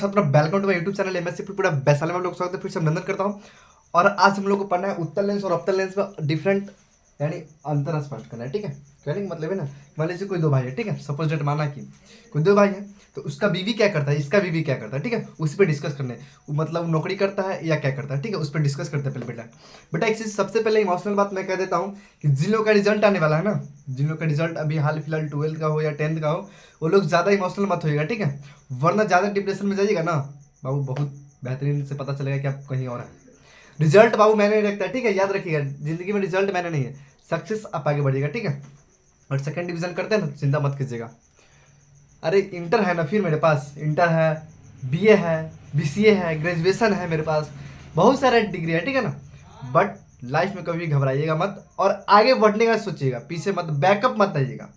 अपना welcome to my YouTube channel MSc पूरा वैशाली में आप लोग स्वागत है। फिर से अभिनंदन करता हूँ। और आज हम लोग को पढ़ना है उत्तल लेंस और अवतल लेंस में डिफरेंट यानी अंतर स्पष्ट करना है। ठीक है, कहने का मतलब है ना, मान लीजिए कोई दो भाई है, ठीक है, सपोज डेट माना कि कोई दो भाई है, तो उसका बीवी क्या करता है, इसका बीवी क्या करता है, ठीक है, उस पर डिस्कस करने वो मतलब नौकरी करता है या क्या करता है, ठीक है, उस पर डिस्कस करते हैं। पहले बेटा एक चीज़ सबसे पहले इमोशनल बात मैं कह देता हूँ कि जिन लोगों का रिजल्ट आने वाला है ना, जिन लोगों का रिजल्ट अभी हाल फिलहाल 12th का हो या 10th का हो, वो लोग ज़्यादा इमोशनल मत होइएगा, ठीक है, वरना ज़्यादा डिप्रेशन में जाइएगा ना बाबू, बहुत बेहतरीन से पता चलेगा कि आप कहीं और हैं। रिजल्ट बाबू मैंने नहीं रखता है, ठीक है, याद रखिएगा, जिंदगी में रिजल्ट मैंने नहीं है, सक्सेस आप आगे बढ़िएगा, ठीक है। और सेकंड डिवीजन करते हैं ना, चिंता मत कीजिएगा। अरे इंटर है ना, फिर मेरे पास इंटर है, बीए है, बीसीए है, ग्रेजुएशन है, मेरे पास बहुत सारे डिग्री है, ठीक है ना। बट लाइफ में कभी घबराइएगा मत और आगे बढ़ने का सोचिएगा, पीछे मत बैकअप मत आइएगा,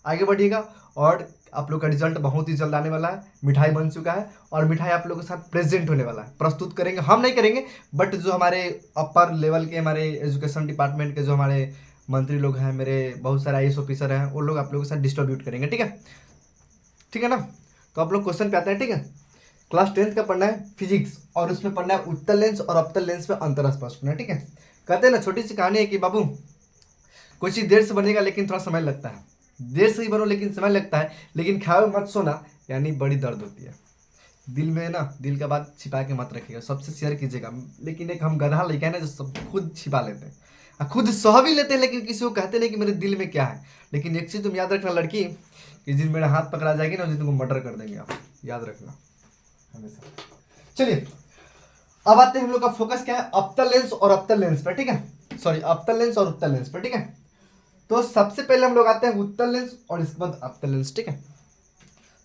आगे बढ़िएगा। और आप लोग का रिजल्ट बहुत ही जल्द आने वाला है, मिठाई बन चुका है और मिठाई आप लोगों के साथ प्रेजेंट होने वाला है, प्रस्तुत करेंगे, हम नहीं करेंगे बट जो हमारे अपर लेवल के हमारे एजुकेशन डिपार्टमेंट के जो हमारे मंत्री लोग हैं, मेरे बहुत सारे आईएएस ऑफिसर हैं, वो लोग आप लोगों के साथ डिस्ट्रीब्यूट करेंगे, ठीक है, ठीक है ना। तो आप लोग क्वेश्चन पे आते हैं, ठीक है। क्लास 10th का पढ़ना है फिजिक्स और उसमें पढ़ना है उत्तल लेंस और अवतल लेंस में अंतर स्पष्ट करना है, ठीक है। कहते हैं ना, छोटी सी कहानी है कि बाबू कोई चीज़ देर से बनेगा लेकिन थोड़ा समय लगता है, देर से ही बनो लेकिन समय लगता है, लेकिन खाओ मत सोना यानी बड़ी दर्द होती है। दिल में ना, दिल का बात छिपा के मत रखिएगा, सबसे शेयर कीजिएगा। लेकिन एक हम गधा लड़का है ना, जो सब खुद छिपा लेते हैं और खुद सह भी लेते हैं, लेकिन किसी को कहते नहीं कि मेरे दिल में क्या है। लेकिन एक चीज़ तुम याद रखना लड़की, कि जिन मेरा हाथ पकड़ा जाएगी ना, उस दिन तुमको मर्डर कर देंगे, आप याद रखना हमेशा। चलिए अब आते हैं, हम लोग का फोकस क्या है, अवतल लेंस और अवतल लेंस पर, ठीक है, सॉरी अवतल लेंस और उत्तल लेंस पर, ठीक है। तो सबसे पहले हम लोग आते हैं उत्तल लेंस और इसके बाद अवतल लेंस, ठीक है।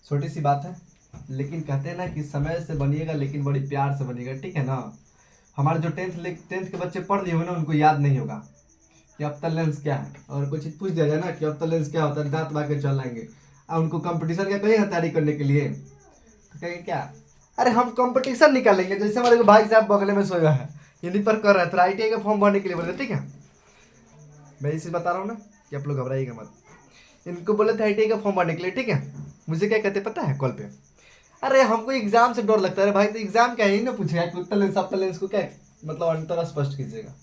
छोटी सी बात है, लेकिन कहते हैं ना कि समय से बनिएगा लेकिन बड़ी प्यार से बनिएगा, ठीक है ना। हमारे जो टेंथ के बच्चे पढ़ लिए हुए ना, उनको याद नहीं होगा कि अवतल लेंस क्या है, और कुछ पूछ दिया जाए ना कि अवतल लेंस क्या होता है, दांत बा के चल आएंगे। और उनको कंपटीशन का कहीं तैयारी करने के लिए तो कहेंगे क्या, अरे हम कंपटीशन निकालेंगे। जैसे हमारे भाई साहब बगले में सोया है, यहीं पर कर रहे थे, ITI का फॉर्म भरने के लिए बोले, ठीक है। मैं इसी बता रहा हूँ ना कि आप लोग घबराइएगा मत। इनको बोले थे ITI का फॉर्म भरने के लिए, ठीक है। मुझे क्या कहते पता है कॉल पे, अरे हमको एग्जाम से डर लगता है। अरे भाई तो एग्जाम क्या है, ही ना पूछेगा कि उत्तल लेंस अवतल लेंस को क्या मतलब अंतर स्पष्ट कीजिएगा।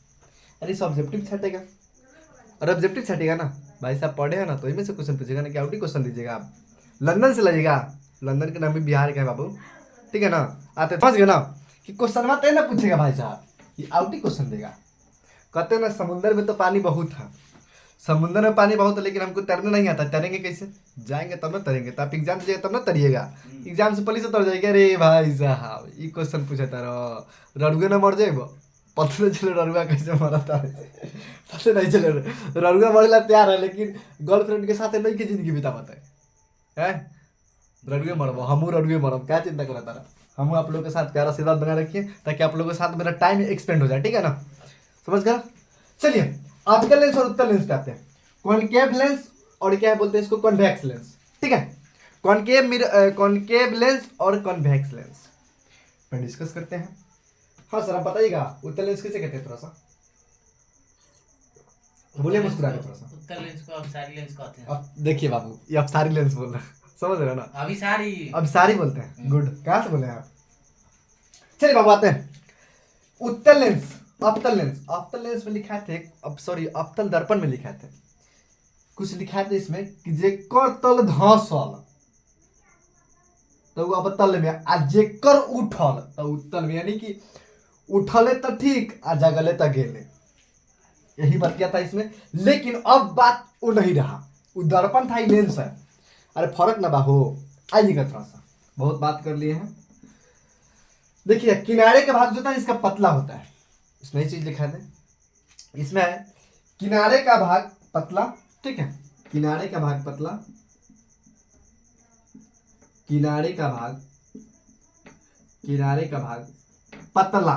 अरे सब्जेक्टिव छटेगा और ऑब्जेक्टिव छटेगा ना, भाई साहब पढ़े हैं ना, तो इनमें से क्वेश्चन पूछेगा ना, कि आउटी क्वेश्चन दीजिएगा आप, लंदन से लाइएगा, लंदन के नाम भी बिहार का है बाबू, ठीक है ना। आते समझ गए ना कि क्वेश्चन मत ना पूछेगा भाई साहब, कि आउटी क्वेश्चन देगा। कहते हैं ना, समुंदर में तो पानी बहुत है, समुंदर में पानी बहुत है, लेकिन हमको तैरना नहीं आता, तैरेंगे कैसे, जाएंगे तब ना तरेंगे, तो आप एग्जाम दीजिएगा तब ना तरिएगा, एग्जाम से पहले से तर जाएगा। अरे भाई साहब ये क्वेश्चन पूछे तारो, रड़ुए ना मर जाएगा, पता नहीं चले रड़ुआ कैसे मरा था, पता नहीं चले रड़ुआ मरला तैयार है, लेकिन गर्लफ्रेंड के साथ नहीं की जिंदगी बिता पाता है, रड़ुए मरब, हमू रड़ुए मरब, क्या चिंता करा तारा, हम आप लोगों के साथ प्यारा आशीर्वाद बना रखिए ताकि आप लोगों के साथ मेरा टाइम एक्सपेंड हो जाए, ठीक है ना, समझ गया। चलिए अवतल लेंस और उत्तल लेंस पे आते हैं। कॉनकेव लेंस और क्या बोलते हैं इसको, कॉन्वेक्स लेंस, ठीक है। कॉनकेव लेंस और कॉन्वेक्स लेंस पे डिस्कस करते हैं। हाँ सर आप बताइएगा उत्तल लेंस किसे कहते हैं, थोड़ा सा बोलिए मुस्कुरा के थोड़ा सा। उत्तल लेंस को अपसारी लेंस कहते हैं। अब देखिए बाबू, ये अब सारी लेंस बोल रहे हैं, समझ रहे हो ना, अब सारी बोलते हैं, गुड, कहाँ से बोले हैं आप। चलिए बाबू आते हैं उत्तल लेंस अवतल लेंस। अवतल लेंस में लिखा थे, अब सॉरी अवतल दर्पण में लिखा थे, कुछ लिखा था इसमें कि जेकर तल धंसल तो वो अवतल में, आ जेकर उठल तो उत्तल में, यानी कि उठले तो ठीक आ जगले तो गेले, यही बात क्या था इसमें। लेकिन अब बात वो नहीं रहा, वो दर्पण था, लेंस है, अरे फर्क ना बाहो, आइएगा थोड़ा सा, बहुत बात कर लिए हैं। देखिए किनारे का भाग जो था इसका पतला होता है, इसमें चीज लिखा है, इसमें है किनारे का भाग पतला, ठीक है, किनारे का भाग पतला, किनारे का भाग पतला।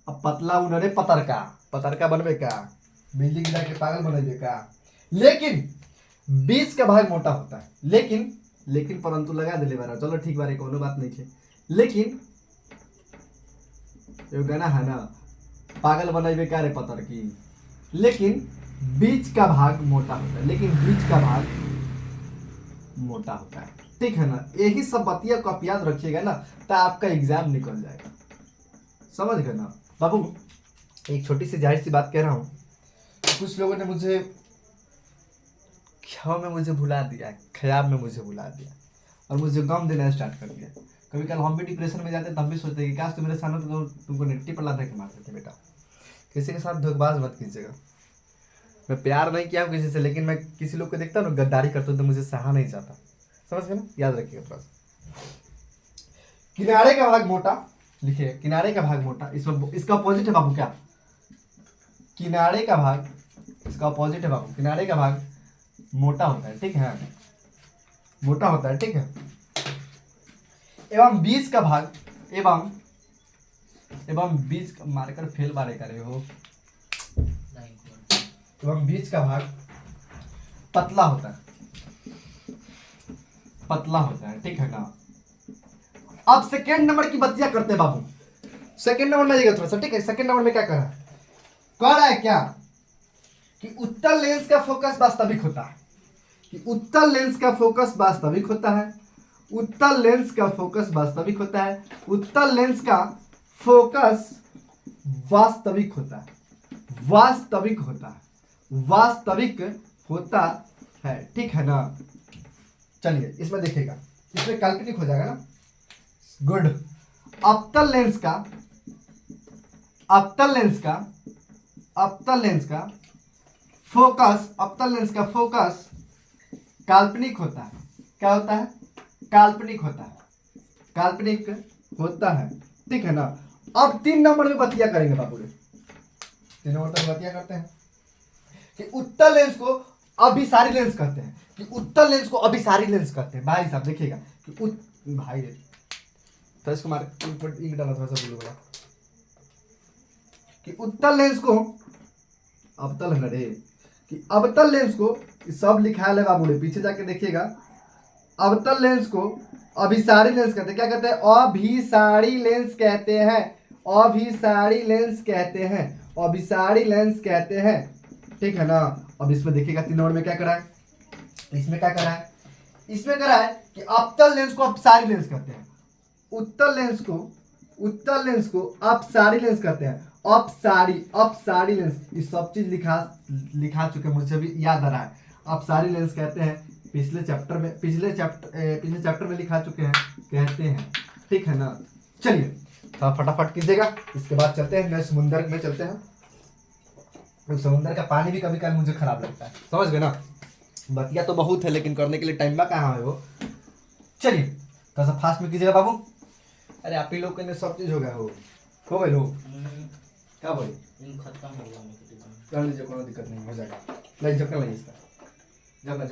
अब पतला उनरे पतरका, पतरका बनबे का, बिजली गिरा के पागल बनेबे का। लेकिन बीच का भाग मोटा होता है, लेकिन परंतु लगा दिले बारा, चलो ठीक बारे कोनो बात नहीं है, लेकिन एगो गाना है ना, पागल बनेबे का रे पतर की, लेकिन बीच का भाग मोटा होता है, लेकिन बीच का भाग मोटा होता है, ठीक है ना, यही सब बतिया को आप याद रखिएगा ना, तो आपका एग्जाम निकल जाएगा, समझ गए ना बाबू। एक छोटी सी जाहिर सी बात कह रहा हूँ, कुछ लोगों ने मुझे ख्याल में मुझे भुला दिया, ख्याल में मुझे भुला दिया और मुझे गम देना स्टार्ट कर दिया। कभी कल हम भी डिप्रेशन में जाते, तब भी सोचते कि काश तुम मेरे सामने तो तुमको नेगेटिव पर लाते के मार देते। बेटा किसी के साथ धोखेबाज मत कीजिएगा। मैं प्यार नहीं किया हूँ किसी से, लेकिन मैं किसी लोग को देखता हूँ ना गद्दारी करते हो तो मुझे सहा नहीं जाता, समझ गए ना, याद रखिएगा थोड़ा सा। किनारे का भाग मोटा, लिखिए किनारे का भाग मोटा, इसमें इसका अपोजिट है बाबू, क्या किनारे का भाग, इसका अपोजिट है बाबू, किनारे का भाग मोटा होता है, ठीक है, मोटा होता है, ठीक है। एवं बीच का भाग, एवं बीच का, मारकर फेल बारे करे हो, एवं बीच का भाग पतला होता है, पतला होता है, ठीक है ना। अब सेकेंड नंबर की बतिया करते हैं बाबू। सेकेंड नंबर में आइएगा थोड़ा सा, ठीक है। सेकेंड नंबर में क्या कह रहा है क्या कि उत्तल लेंस का फोकस वास्तविक होता है, कि उत्तल लेंस का फोकस वास्तविक होता है, उत्तल लेंस का फोकस वास्तविक होता है, उत्तल लेंस का फोकस वास्तविक होता है, वास्तविक होता है, वास्तविक होता है, ठीक है ना। चलिए इसमें देखिएगा, इसमें काल्पनिक हो जाएगा ना, गुड। अवतल लेंस का, अवतल लेंस का, अवतल लेंस का फोकस, अवतल लेंस का फोकस काल्पनिक होता है, क्या होता है, काल्पनिक होता है, काल्पनिक होता है, ठीक है ना। अब 3 नंबर में बतिया करेंगे बाबू, 3 नंबर तक बतिया करते हैं कि उत्तल लेंस को अभिसारी लेंस कहते हैं, कि उत्तल लेंस को अभिसारी लेंस कहते हैं। भाई साहब देखिएगा कि भाई रे तो इसको मार इंक डाला थोड़ा सा, ब्लू वाला, कि उत्तल लेंस को अवतल है रे, कि अवतल लेंस को, सब लिखा है बाबू रे, पीछे जाके देखिएगा। अवतल लेंस को अभिसारी लेंस कहते हैं, क्या कहते हैं, अभिसारी लेंस कहते हैं, अभिसारी लेंस कहते हैं, अभिसारी लेंस कहते हैं, ठीक है ना। अब इसमें देखिएगा 3 नंबर में क्या करा है, इसमें क्या करा है, इसमें करा है कि अवतल लेंस को अपसारी लेंस कहते हैं, उत्तल लेंस को, उत्तल लेंस को अपसारी लेंस कहते हैं, अपसारी, अपसारी लेंस, ये सब चीज लिखा चुके, मुझे भी याद आ रहा है। अपसारी लेंस कहते हैं, पिछले चैप्टर में लिखा चुके हैं, कहते हैं, ठीक है ना। चलिए तो फटाफट कीजिएगा, इसके बाद चलते हैं मैं समुंदर में चलते हैं। तो समुंदर का पानी भी कभी कभी मुझे खराब लगता है, समझ गए ना। बतिया तो बहुत है लेकिन करने के लिए टाइम बा कहाँ है वो। चलिए थोड़ा सा फास्ट में कीजिएगा बाबू। अरे आप ही लोग के लिए सब चीज हो गया, हो गए लोग, क्या बोले, खत्म हो गया, कर लीजिए, कोई दिक्कत नहीं, हो जाएगा। नहीं ढक्कन लगी इसका, ढक्कन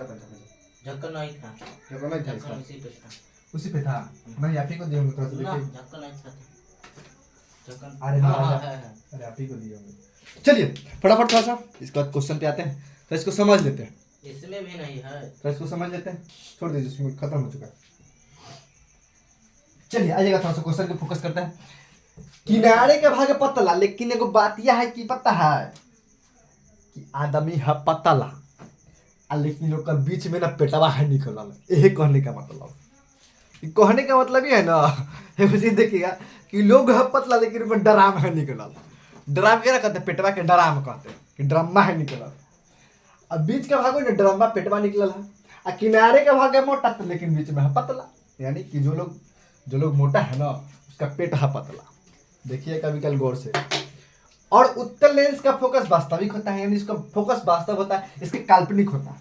ढक्कन नहीं था, ढक्कन नहीं था इसका, ढक्कन उसी पे था, उसी पे था। मैं आप ही को दिया थोड़ा सा ना देखिए। ढक्कन नहीं था, ढक्कन, अरे हाँ, महाराज, हाँ, है। अरे आप ही को दिए होंगे। चलिए फटाफट थोड़ा सा इसके बाद क्वेश्चन पे आते हैं, तो इसको समझ लेते हैं, इसमें भी नहीं है, तो इसको समझ लेते हैं, छोड़ दीजिए, इसमें खत्म हो चुका है। चलिए आइएगा थोड़ा सा क्वेश्चन को फोकस करते हैं। किनारे का भाग पतला, लेकिन एगो बात यह है कि पता है कि आदमी है पतला, लेकिन ओकर बीच में ना पेटवा है निकलल, यही कहने का मतलब, कहने का मतलब ये है ना, एगो चीज देखिएगा कि लोग है पतला लेकिन ओकर डराम है निकलल। डराम क्या कहते हैं, पेटवा के डराम कहते हैं, कि ड्रामा है निकलल। अब बीच का भाग ना ड्रामा पेटवा निकलल है, और किनारे का भाग है मोटा, तो लेकिन बीच में है पतला, यानी कि जो लोग मोटा है ना उसका पेट है पतला। देखिए कभी कल गौर से। और उत्तल लेंस का फोकस वास्तविक होता है, यानी इसका फोकस वास्तव होता है, इसके काल्पनिक होता है।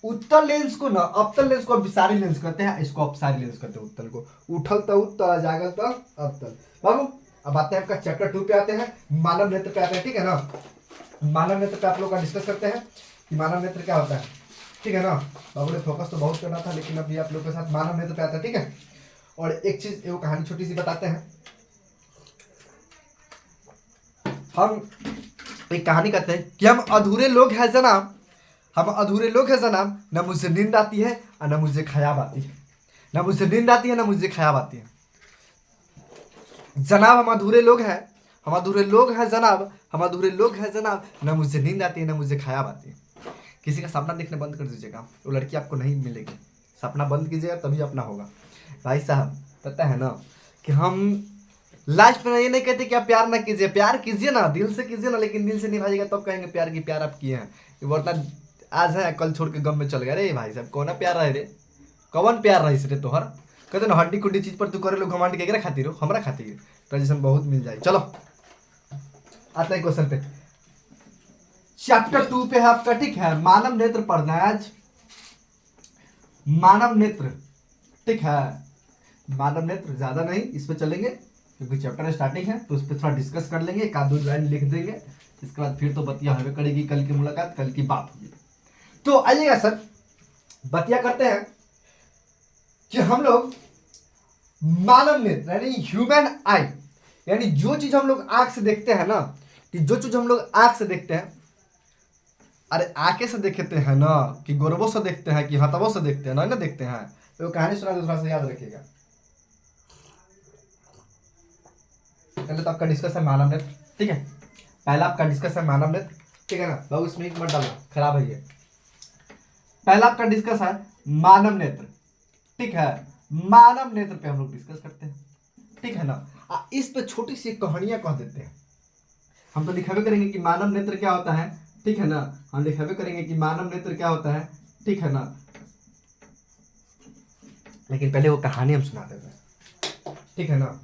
उत्तल लेंस को ना, अवतल लेंस को विसारी लेंस कहते हैं, इसको अपसारी लेंस कहते हैं। उत्तल को उठल तो उत्तल, जागल तो अवतल। बाबू अब आते हैं आपका चैप्टर 2 पे आते हैं, मानव नेत्र पे आते हैं, ठीक है ना। मानव नेत्र पे आप लोग का डिस्कस करते हैं कि मानव नेत्र क्या होता है, ठीक है ना। बाबू ने फोकस तो बहुत करना था, लेकिन अभी आप लोग के साथ मानव नेत्र पे आता है, ठीक है। और एक चीज, एक कहानी छोटी सी बताते हैं। हम एक कहानी कहते हैं कि हम अधूरे लोग हैं जनाब, हम अधूरे लोग हैं जनाब, न मुझे नींद आती है और न मुझे ख्याल आती है, न मुझे नींद आती है न मुझे ख्याल आती है जनाब। हम अधूरे लोग हैं, हम अधूरे लोग हैं जनाब, हम अधूरे लोग हैं जनाब, न मुझे नींद आती है न मुझे ख्याल आती है। किसी का सपना देखने बंद कर दीजिएगा, वो लड़की आपको नहीं मिलेगी, सपना बंद कीजिएगा तभी अपना होगा। भाई साहब पता है ना कि हम लास्ट में ये नहीं कहते कि आप प्यार ना कीजिए, प्यार कीजिए ना, दिल से कीजिए ना, लेकिन दिल से निभाइएगा तब कहेंगे प्यार की प्यार आप किए हैं। वरना आज है कल छोड़ के गम में चल गया। रे भाई साहब कौन प्यार रहे रे, कौन प्यार रही रे तोहर। कहते ना हड्डी कुड्डी चीज पर तू करे लो घमंड, केकरा खातिर हो, हमरा खातिर ट्रांजेक्शन बहुत मिल जाए। चलो आता है क्वेश्चन पे, चैप्टर 2 पे है आपका, ठीक है। मानव नेत्र पढ़ना है आज, मानव नेत्र, ठीक है। मानव नेत्र ज्यादा नहीं इस पे चलेंगे क्योंकि चैप्टर स्टार्टिंग है, तो उस पर थोड़ा डिस्कस कर लेंगे, एक आध दो लाइन लिख देंगे, इसके बाद फिर तो बतिया होवे करेगी, कल की मुलाकात, कल की बात होगी। तो आइएगा सर, बतिया करते हैं कि हम लोग मानव नेत्र यानी ह्यूमन आई, यानी जो चीज हम लोग आंख से देखते हैं ना, कि जो चीज हम लोग आंख से देखते हैं, अरे आंखें से देखते हैं ना, कि गोरबों से देखते हैं, कि हथवों से देखते हैं ना देखते हैं। तो कहानी सुना दूसरा से याद रखिएगा। पहले तो आपका डिस्कस है मानव नेत्र, ठीक है। पहला आपका डिस्कस है मानव नेत्र, ठीक है ना। बाबू इसमें एक मत डालना, खराब है ये। पहला आपका डिस्कस है मानव नेत्र, ठीक है। मानव नेत्र पे हम लोग डिस्कस करते हैं, ठीक है ना। इस पे छोटी सी कहानियां कह देते हैं। हम तो लिखावे करेंगे कि मानव नेत्र क्या होता है, ठीक है ना। हम लिखावे करेंगे कि मानव नेत्र क्या होता है, ठीक है ना। लेकिन पहले वो कहानी हम सुना देते हैं, ठीक है ना।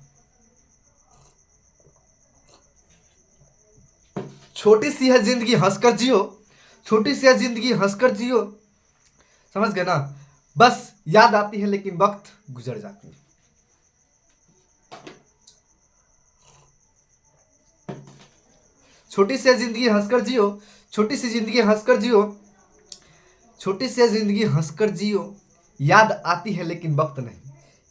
छोटी सी है जिंदगी हंसकर जियो, छोटी सी है जिंदगी हंसकर जियो, समझ गए ना। बस याद आती है लेकिन वक्त गुजर जाती है। छोटी सी जिंदगी हंसकर जियो, छोटी सी जिंदगी हंसकर जियो, छोटी सी जिंदगी हंसकर जियो, याद आती है लेकिन वक्त नहीं,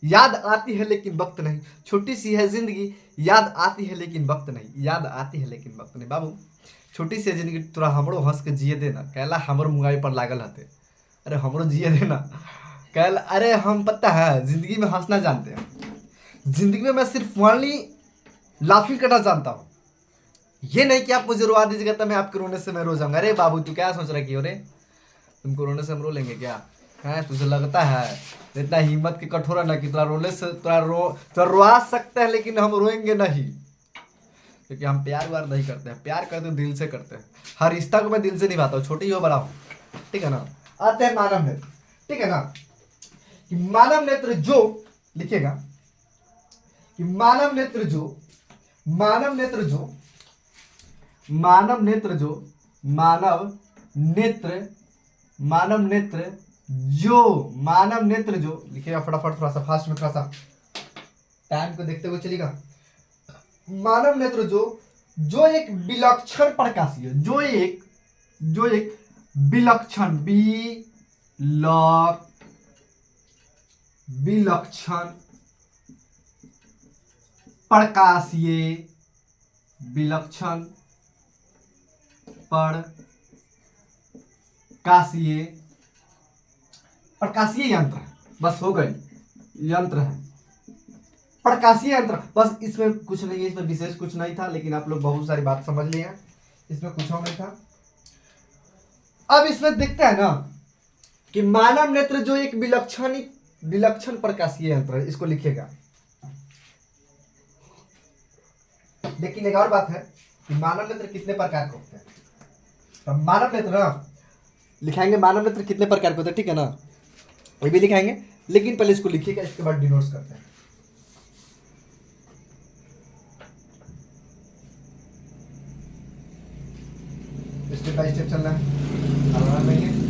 याद आती है लेकिन वक्त नहीं। छोटी सी है जिंदगी, याद आती है लेकिन वक्त नहीं, याद आती है लेकिन वक्त नहीं। बाबू छोटी सी जिंदगी तोरा हमरो हंस के जिए देना, कहला हमरो मुंगाई पर लागल हते, अरे हमरो जिए देना कहला। अरे हम पता है जिंदगी में हंसना जानते हैं, जिंदगी में मैं सिर्फ ओनली लाफिंग करना जानता हूँ। ये नहीं कि आप मुझे रुआ दीजिएगा तो मैं आपके रोने से मैं रो जाऊंगा। अरे बाबू तू क्या सोच रखी हो रे, तुमको रोने से हम रो लेंगे क्या है? तुझे लगता है इतना हिम्मत की कठोर है ना कि तोरा रोने से तोरा रोआ सकते हैं लेकिन हम रोएंगे नहीं, क्योंकि हम प्यार व्यार नहीं करते हैं। प्यार करते हैं दिल से करते हैं, हर रिश्ता को मैं दिल से निभाता हूँ, छोटी हो बड़ा हो, ठीक है ना। आते हैं मानव नेत्र, ठीक है ना। कि मानव नेत्र जो लिखिएगा कि मानव नेत्र जो, मानव नेत्र जो, मानव नेत्र जो, मानव नेत्र, मानव नेत्र जो, मानव नेत्र जो, लिखिएगा फटाफट, थोड़ा सा फास्ट में, थोड़ा सा टाइम को देखते हुए चलिएगा। मानव नेत्र जो, जो एक विलक्षण प्रकाशीय, जो एक विलक्षण, विलक्षण प्रकाशीय, विलक्षण प्रकाशीय, प्रकाशीय यंत्र है, बस हो गई, यंत्र है, प्रकाशीय यंत्र, बस। इसमें कुछ नहीं है, इसमें विशेष कुछ नहीं था, लेकिन आप लोग बहुत सारी बात समझ लिए हैं, इसमें कुछ और नहीं था। अब इसमें देखते हैं ना कि मानव नेत्र जो एक विलक्षण प्रकाशीय यंत्र है, इसको लिखिएगा। लेकिन एक और बात है कि मानव नेत्र कितने प्रकार के होते हैं। तो मानव नेत्र ना लिखाएंगे, मानव नेत्र कितने प्रकार के होते हैं, ठीक है ना, ये भी लिखाएंगे। लेकिन पहले इसको लिखिएगा, इसके बाद डिनोट्स करते हैं। स्टेप बाय स्टेप चलना है, आराम नहीं है।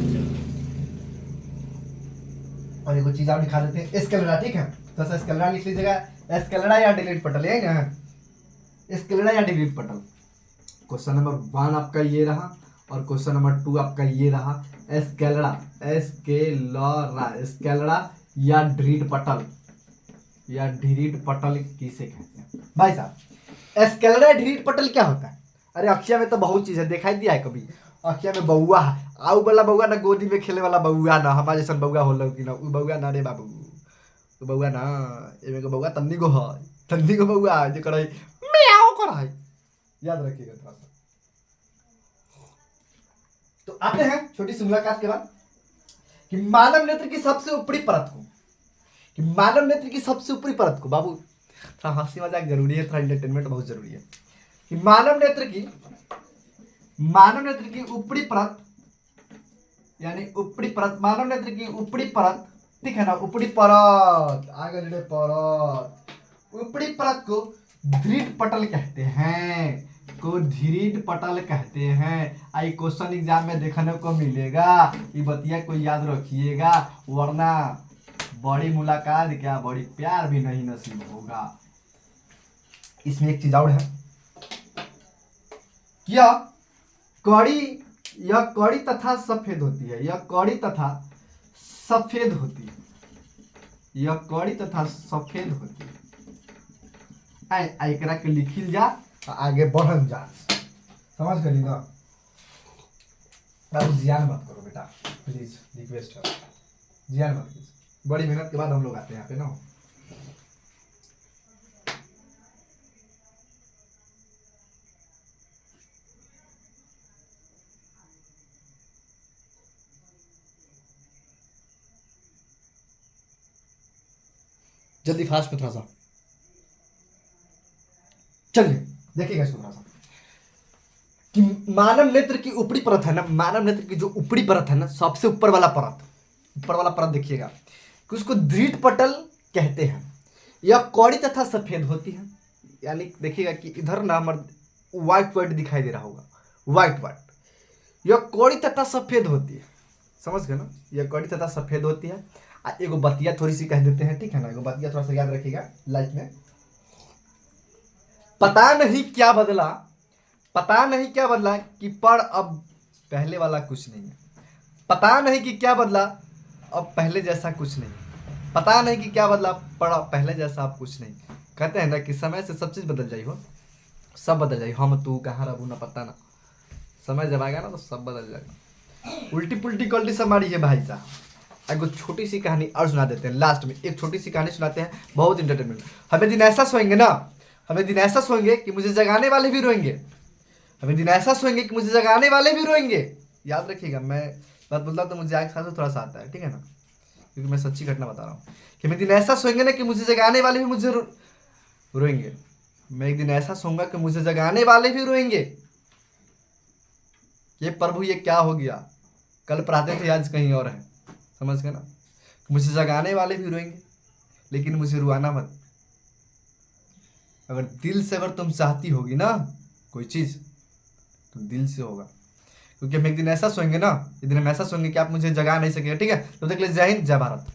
और एक चीज आप लिखा देते हैं, स्केलेरा, ठीक है। तो सर स्केलेरा लिख लीजिएगा, स्केलेरा या डिलीट पटल, यही ना, स्केलेरा या डिलीट पटल। क्वेश्चन नंबर 1 आपका ये रहा, और क्वेश्चन नंबर 2 आपका ये रहा, स्केलेरा, स्केलेरा या डिलीट पटल, या डिलीट पटल किसे कहते हैं भाई साहब। स्केलेरा डिलीट पटल क्या होता है? अरे अखिया में तो बहुत चीज है, दिखाई दिया है कभी? अखिया में बउआ है, आउ वाला बउआ ना, गोदी में खेले वाला बउआ ना, हमारे जैसा बउआ हो कि ना, उ बउआ ना रे बाबू, उ बउआ ना, एमे को बउआ तन्नी को है, तन्नी को बउआ जो करे म्याऊ करे, याद रखिएगा थोड़ा सा। तो आते हैं छोटी सी मुलाकात के बाद कि मानव नेत्र की सबसे ऊपरी परत को, कि मानव नेत्र की सबसे ऊपरी परत को, बाबू थोड़ा हंसी मजाक जरूरी है, थोड़ा एंटरटेनमेंट बहुत जरूरी है, कि मानव नेत्र की ऊपरी परत, यानी ऊपरी परत, मानव नेत्र की ऊपरी परत, ठीक है ना, ऊपरी परत, आगे बढ़े परत, ऊपरी परत को दृढ़ पटल कहते हैं, को धीरीड पटल कहते हैं। आई क्वेश्चन एग्जाम में देखने को मिलेगा, ये बतिया को याद रखिएगा, वरना बड़ी मुलाकात क्या बड़ी प्यार भी नहीं नसीब होगा। इसमें एक चीज और है, क्या यह कड़ी तथा सफेद होती है, यह कड़ी तथा सफेद होती है, यह कड़ी तथा सफेद होती है। एकरा के लिखिल जा, आगे बढ़ल जा, समझ गई ना। अब जियान मत करो बेटा, प्लीज रिक्वेस्ट है, जियान मत कीजिए, बड़ी मेहनत के बाद हम लोग आते हैं यहाँ पे ना। जल्दी फास्ट में थोड़ा सा चलिए देखिएगा इसको थोड़ा सा, कि मानव नेत्र की ऊपरी परत है ना, मानव नेत्र की जो ऊपरी परत है ना, सबसे ऊपर वाला परत देखिएगा कि उसको दृढ़ पटल कहते हैं। यह कौड़ी तथा सफेद होती है, यानी देखिएगा कि इधर ना हमारे व्हाइट दिखाई दे रहा होगा, व्हाइट। यह कौड़ी तथा सफेद होती है, समझ गए ना, यह कौड़ी तथा सफेद होती है। एगो बतिया थोड़ी सी कह देते हैं, ठीक है ना, एगो बतिया थोड़ा सा याद रखिएगा लाइफ में। पता नहीं क्या बदला कि पर अब पहले वाला कुछ नहीं है। पता नहीं कि क्या बदला अब पहले जैसा कुछ नहीं, पता नहीं कि क्या बदला पर अब पहले जैसा अब कुछ नहीं। कहते हैं ना कि समय से सब चीज़ बदल जाई हो, सब बदल जाई, हम तू कहाँ रहू ना पता ना, समय जब आएगा ना तो सब बदल जाएगा। उल्टी पुल्टी कल्टी सब मारी है भाई साहब। एक छोटी सी कहानी और सुना देते हैं, लास्ट में एक छोटी सी कहानी सुनाते हैं, बहुत इंटरटेनमेंट। हमें दिन ऐसा सोएंगे ना, हमें दिन ऐसा सोएंगे कि मुझे जगाने वाले भी रोएंगे, हमें दिन ऐसा सोएंगे कि मुझे जगाने वाले भी रोएंगे। याद रखिएगा, मैं बात बोलता हूँ तो मुझे आगे साथ थोड़ा सा आता है, ठीक है ना, क्योंकि मैं सच्ची घटना बता रहा हूँ। कि मैं दिन ऐसा सोएंगे ना कि मुझे जगाने वाले भी मुझे रोएंगे, मैं एक दिन ऐसा सोऊंगा कि मुझे जगाने वाले भी रोएंगे। ये प्रभु ये क्या हो गया, कल पढ़ाते थे आज कहीं और है, समझ गए ना। मुझे जगाने वाले भी रोएंगे लेकिन मुझे रुआना मत। अगर दिल से अगर तुम चाहती होगी ना कोई चीज़ तो दिल से होगा, क्योंकि हम एक दिन ऐसा सोएंगे ना, एक दिन हम ऐसा सोएंगे कि आप मुझे जगा नहीं सकेंगे, ठीक है। तो देख लीजिए, जय हिंद जय भारत।